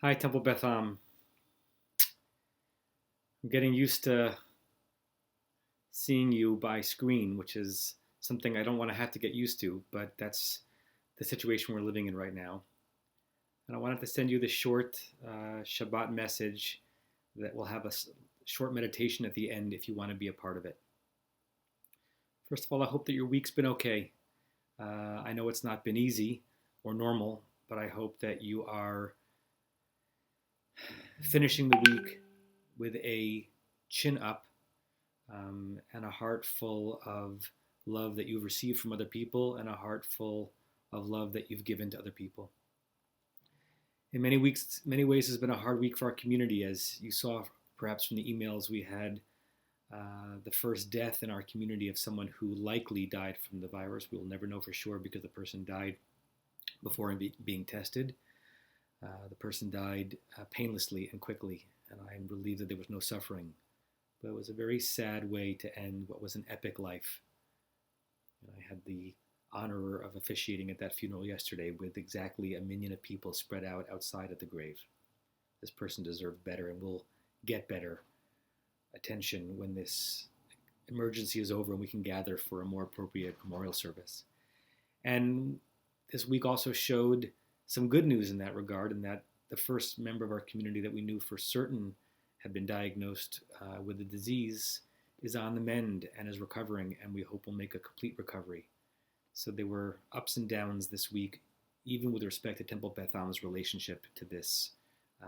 Hi, Temple Beth. I'm getting used to seeing you by screen, which is something I don't want to have to get used to, but that's the situation we're living in right now. And I wanted to send you this short Shabbat message that will have a short meditation at the end if you want to be a part of it. First of all, I hope that your week's been okay. I know it's not been easy or normal, but I hope that you are finishing the week with a chin up and a heart full of love that you've received from other people and a heart full of love that you've given to other people. In many ways, has been a hard week for our community, as you saw perhaps from the emails we had. The first death in our community of someone who likely died from the virus. We will never know for sure because the person died before being tested. The person died painlessly and quickly, and I'm relieved that there was no suffering. But it was a very sad way to end what was an epic life. And I had the honor of officiating at that funeral yesterday with exactly 1 million of people spread out outside of the grave. This person deserved better and will get better attention when this emergency is over and we can gather for a more appropriate memorial service. And this week also showed some good news in that regard, in that the first member of our community that we knew for certain had been diagnosed with the disease is on the mend and is recovering, and we hope will make a complete recovery. So there were ups and downs this week, even with respect to Temple Beth Am's relationship to this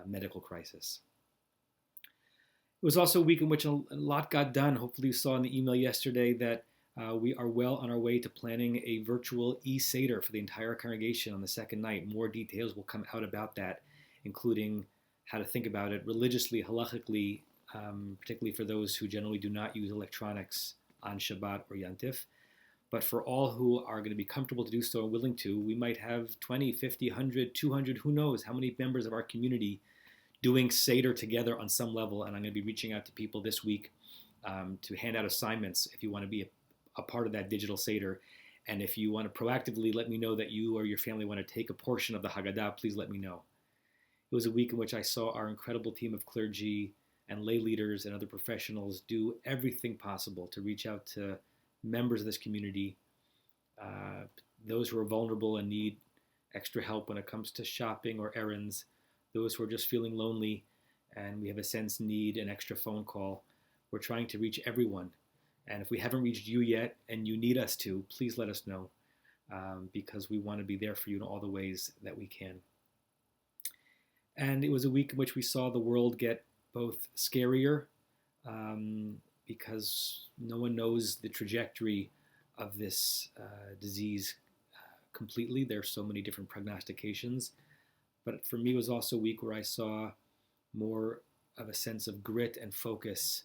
medical crisis. It was also a week in which a lot got done. Hopefully you saw in the email yesterday that we are well on our way to planning a virtual e-Seder for the entire congregation on the second night. More details will come out about that, including how to think about it religiously, halachically, particularly for those who generally do not use electronics on Shabbat or Yantif. But for all who are going to be comfortable to do so and willing to, we might have 20, 50, 100, 200, who knows how many members of our community doing Seder together on some level. And I'm going to be reaching out to people this week to hand out assignments if you want to be a part of that digital Seder. And if you want to proactively let me know that you or your family want to take a portion of the Haggadah, please let me know. It was a week in which I saw our incredible team of clergy and lay leaders and other professionals do everything possible to reach out to members of this community, those who are vulnerable and need extra help when it comes to shopping or errands, those who are just feeling lonely and we have a sense need an extra phone call. We're trying to reach everyone. And if we haven't reached you yet and you need us to, please let us know because we want to be there for you in all the ways that we can. And it was a week in which we saw the world get both scarier because no one knows the trajectory of this disease completely. There are so many different prognostications. But for me, it was also a week where I saw more of a sense of grit and focus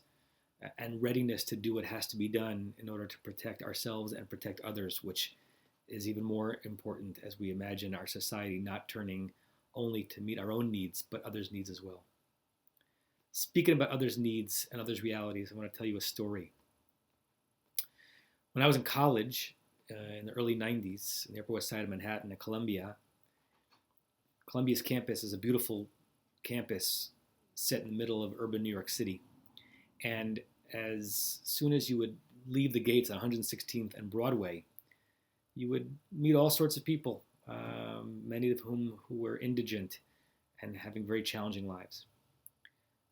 and readiness to do what has to be done in order to protect ourselves and protect others, which is even more important as we imagine our society not turning only to meet our own needs, but others' needs as well. Speaking about others' needs and others' realities, I want to tell you a story. When I was in college in the early 90s in the Upper West Side of Manhattan at Columbia, Columbia's campus is a beautiful campus set in the middle of urban New York City. And as soon as you would leave the gates on 116th and Broadway, you would meet all sorts of people, many of whom who were indigent and having very challenging lives.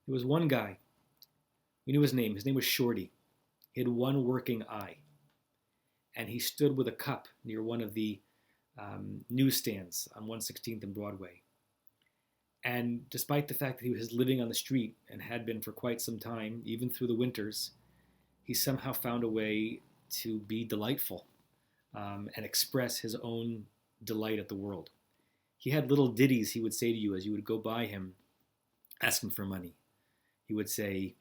There was one guy, we knew his name. His name was Shorty. He had one working eye. And he stood with a cup near one of the newsstands on 116th and Broadway. And despite the fact that he was living on the street and had been for quite some time, even through the winters, he somehow found a way to be delightful and express his own delight at the world. He had little ditties he would say to you as you would go by him asking for money. He would say,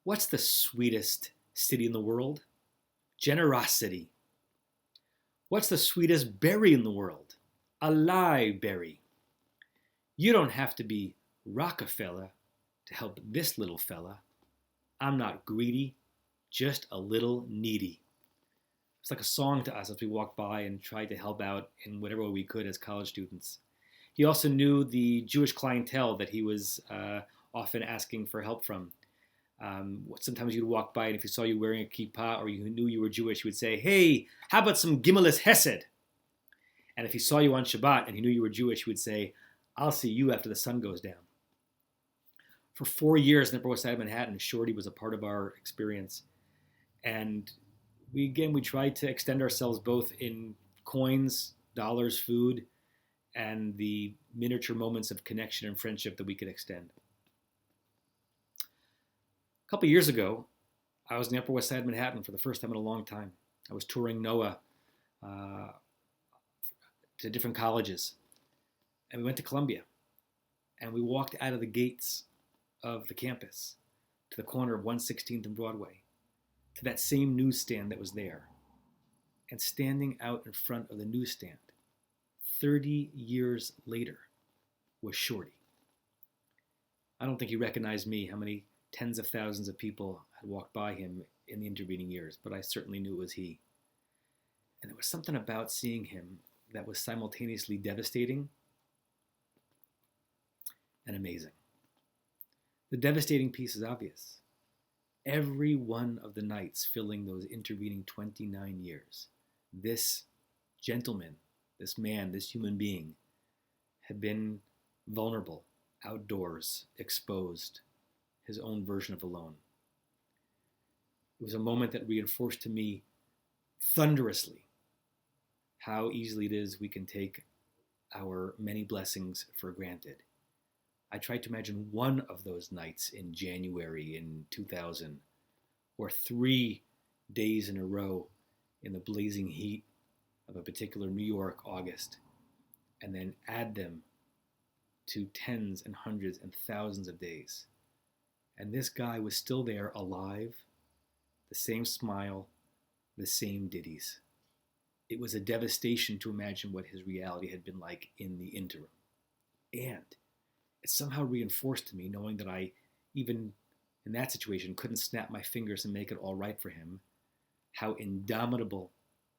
"What's the sweetest city in the world? Generosity. What's the sweetest berry in the world? A live berry. You don't have to be Rockefeller to help this little fella. I'm not greedy, just a little needy." It's like a song to us as we walked by and tried to help out in whatever way we could as college students. He also knew the Jewish clientele that he was often asking for help from. Sometimes you'd walk by, and if he saw you wearing a kippah or you knew you were Jewish, he would say, "Hey, how about some Gimelis Hesed?" And if he saw you on Shabbat and he knew you were Jewish, he would say, "I'll see you after the sun goes down." For 4 years in the Upper West Side of Manhattan, Shorty was a part of our experience. And we tried to extend ourselves both in coins, dollars, food, and the miniature moments of connection and friendship that we could extend. A couple of years ago, I was in the Upper West Side of Manhattan for the first time in a long time. I was touring Noah to different colleges. And we went to Columbia. And we walked out of the gates of the campus to the corner of 116th and Broadway, to that same newsstand that was there. And standing out in front of the newsstand, 30 years later, was Shorty. I don't think he recognized me, how many tens of thousands of people had walked by him in the intervening years, but I certainly knew it was he. And there was something about seeing him that was simultaneously devastating and amazing. The devastating piece is obvious. Every one of the nights filling those intervening 29 years, this gentleman, this man, this human being, had been vulnerable, outdoors, exposed, his own version of alone. It was a moment that reinforced to me thunderously how easily it is we can take our many blessings for granted. I tried to imagine one of those nights in January in 2000, or 3 days in a row in the blazing heat of a particular New York August, and then add them to tens and hundreds and thousands of days. And this guy was still there, alive, the same smile, the same ditties. It was a devastation to imagine what his reality had been like in the interim. And it somehow reinforced to me, knowing that I, even in that situation, couldn't snap my fingers and make it all right for him, how indomitable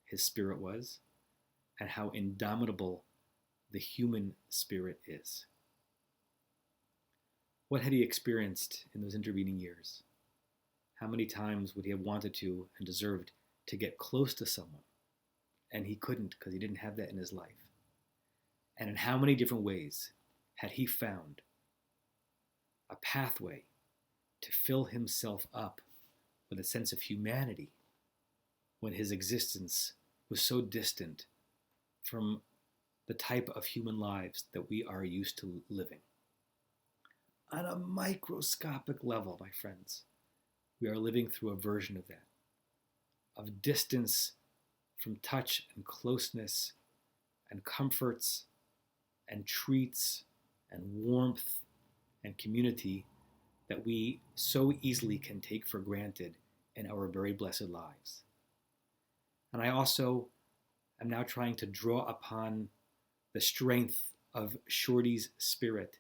his spirit was, and how indomitable the human spirit is. What had he experienced in those intervening years? How many times would he have wanted to and deserved to get close to someone, and he couldn't because he didn't have that in his life? And in how many different ways had he found a pathway to fill himself up with a sense of humanity when his existence was so distant from the type of human lives that we are used to living? On a microscopic level, my friends, we are living through a version of that, of distance from touch and closeness and comforts and treats and warmth and community that we so easily can take for granted in our very blessed lives. And I also am now trying to draw upon the strength of Shorty's spirit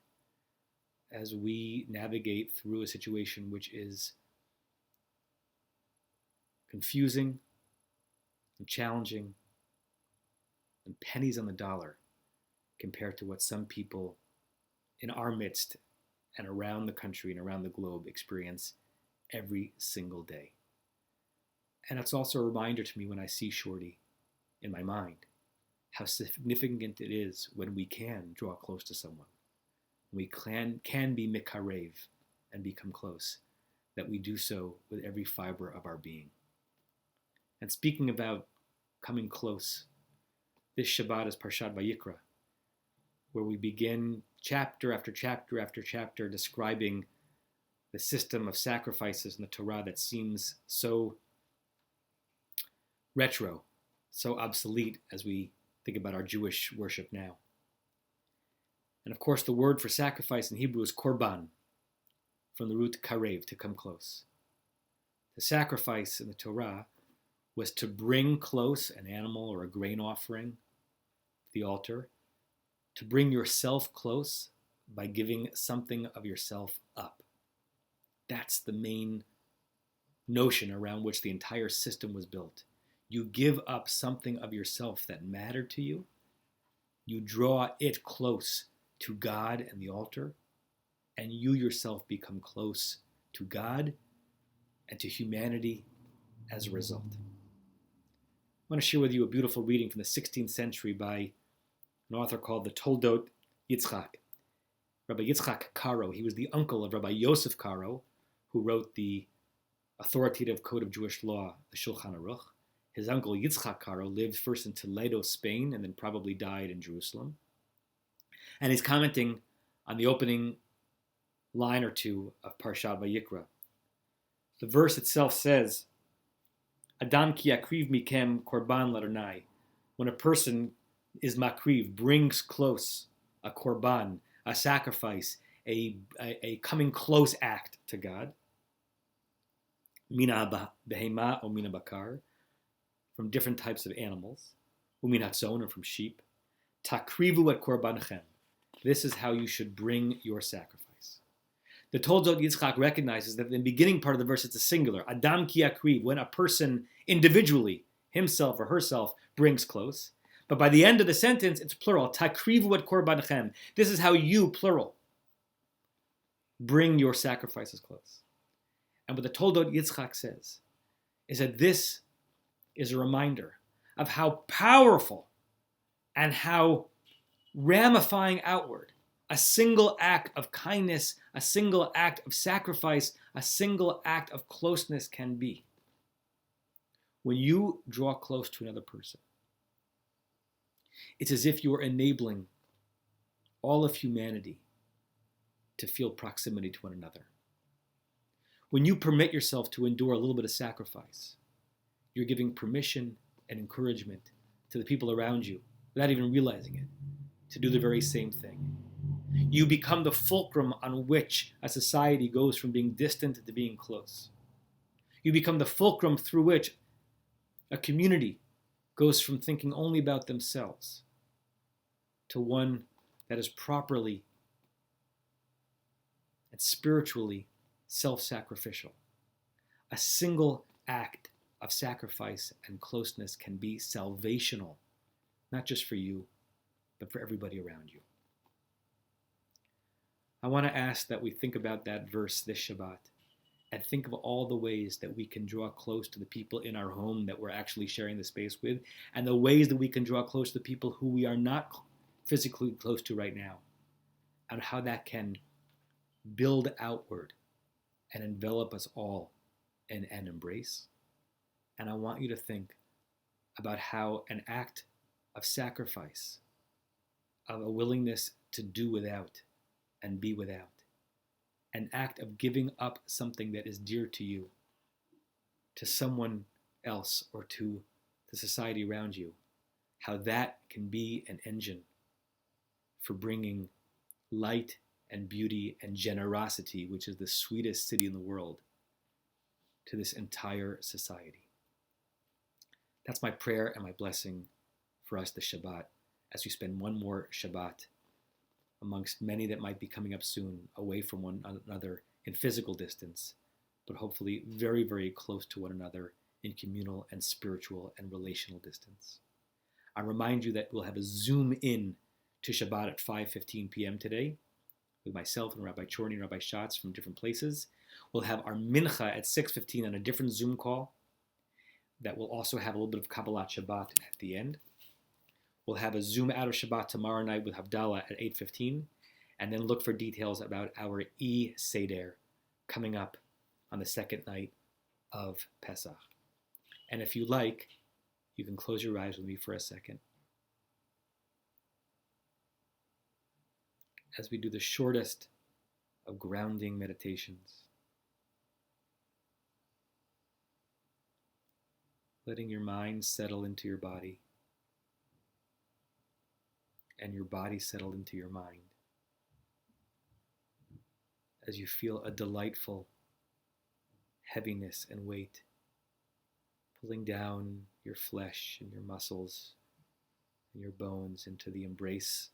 as we navigate through a situation which is confusing and challenging and pennies on the dollar compared to what some people in our midst and around the country and around the globe experience every single day. And it's also a reminder to me when I see Shorty in my mind, how significant it is when we can draw close to someone. We can be mikarev and become close, that we do so with every fiber of our being. And speaking about coming close, this Shabbat is Parshat Vayikra, where we begin chapter after chapter after chapter describing the system of sacrifices in the Torah that seems so retro, so obsolete as we think about our Jewish worship now. And of course, the word for sacrifice in Hebrew is korban, from the root karev, to come close. The sacrifice in the Torah was to bring close an animal or a grain offering to the altar, to bring yourself close by giving something of yourself up. That's the main notion around which the entire system was built. You give up something of yourself that mattered to you You draw it close to God and the altar, and you yourself become close to God and to humanity as a result. I want to share with you a beautiful reading from the 16th century by an author called the Toldot Yitzchak. Rabbi Yitzchak Karo, he was the uncle of Rabbi Yosef Karo, who wrote the authoritative code of Jewish law, the Shulchan Aruch. His uncle Yitzchak Karo lived first in Toledo, Spain, and then probably died in Jerusalem. And he's commenting on the opening line or two of Parshat Vayikra. The verse itself says, Adam ki yakriv mikem korban l'Adonai. When a person is makriv, brings close a korban, a sacrifice, a coming close act to God, mina behema or mina bakar, from different types of animals, umin hatzon, or from sheep, takrivu et korbanchem. This is how you should bring your sacrifice. The Toldot Yitzchak recognizes that in the beginning part of the verse it's a singular, Adam ki yakriv, when a person individually, himself or herself, brings close. But by the end of the sentence, it's plural, takrivu et korbanchem. This is how you, plural, bring your sacrifices close. And what the Toldot Yitzchak says is that this is a reminder of how powerful and how ramifying outward a single act of kindness, a single act of sacrifice, a single act of closeness can be. When you draw close to another person, it's as if you are enabling all of humanity to feel proximity to one another. When you permit yourself to endure a little bit of sacrifice, you're giving permission and encouragement to the people around you, without even realizing it, to do the very same thing. You become the fulcrum on which a society goes from being distant to being close. You become the fulcrum through which a community goes from thinking only about themselves to one that is properly and spiritually self-sacrificial. A single act of sacrifice and closeness can be salvational, not just for you, but for everybody around you. I want to ask that we think about that verse this Shabbat and think of all the ways that we can draw close to the people in our home that we're actually sharing the space with, and the ways that we can draw close to the people who we are not physically close to right now, and how that can build outward and envelop us all in an embrace. And I want you to think about how an act of sacrifice, of a willingness to do without and be without, an act of giving up something that is dear to you, to someone else or to the society around you, how that can be an engine for bringing light and beauty and generosity, which is the sweetest city in the world, to this entire society. That's my prayer and my blessing for us this Shabbat, as we spend one more Shabbat amongst many that might be coming up soon, away from one another in physical distance, but hopefully very, very close to one another in communal and spiritual and relational distance. I remind you that we'll have a Zoom in to Shabbat at 5:15 p.m. today with myself and Rabbi Chorny and Rabbi Schatz from different places. We'll have our Mincha at 6:15 on a different Zoom call that will also have a little bit of Kabbalat Shabbat at the end. We'll have a Zoom out of Shabbat tomorrow night with Havdalah at 8:15, and then look for details about our E-Seder coming up on the second night of Pesach. And if you like, you can close your eyes with me for a second as we do the shortest of grounding meditations. Letting your mind settle into your body and your body settle into your mind as you feel a delightful heaviness and weight pulling down your flesh and your muscles and your bones into the embrace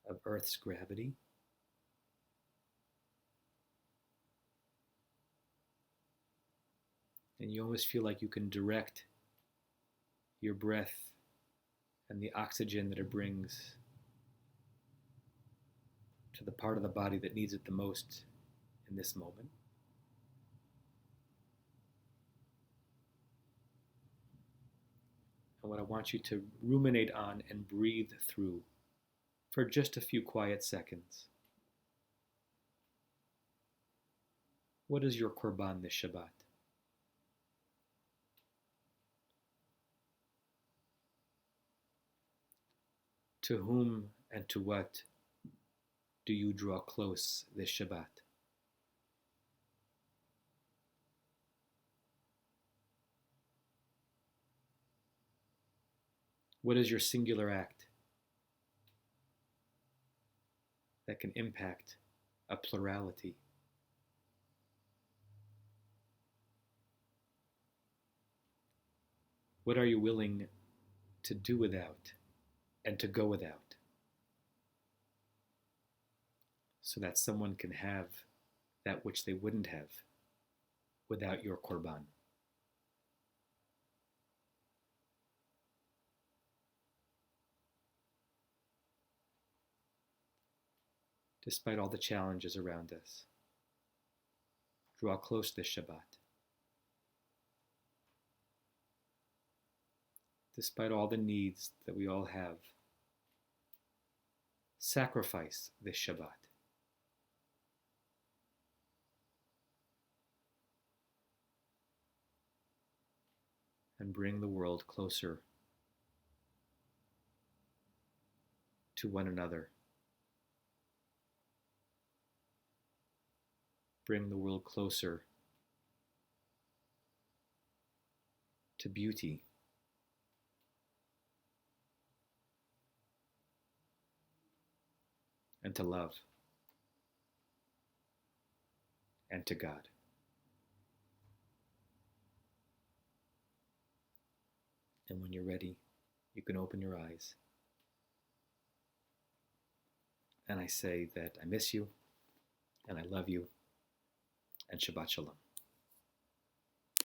of Earth's gravity. And you almost feel like you can direct your breath and the oxygen that it brings to the part of the body that needs it the most in this moment. And what I want you to ruminate on and breathe through for just a few quiet seconds. What is your korban this Shabbat? To whom and to what do you draw close this Shabbat? What is your singular act that can impact a plurality? What are you willing to do without and to go without so that someone can have that which they wouldn't have without your korban? Despite all the challenges around us, draw close this Shabbat. Despite all the needs that we all have, sacrifice this Shabbat. And bring the world closer to one another. Bring the world closer to beauty. And to love. And to God. And when you're ready, you can open your eyes. And I say that I miss you, and I love you, and Shabbat Shalom.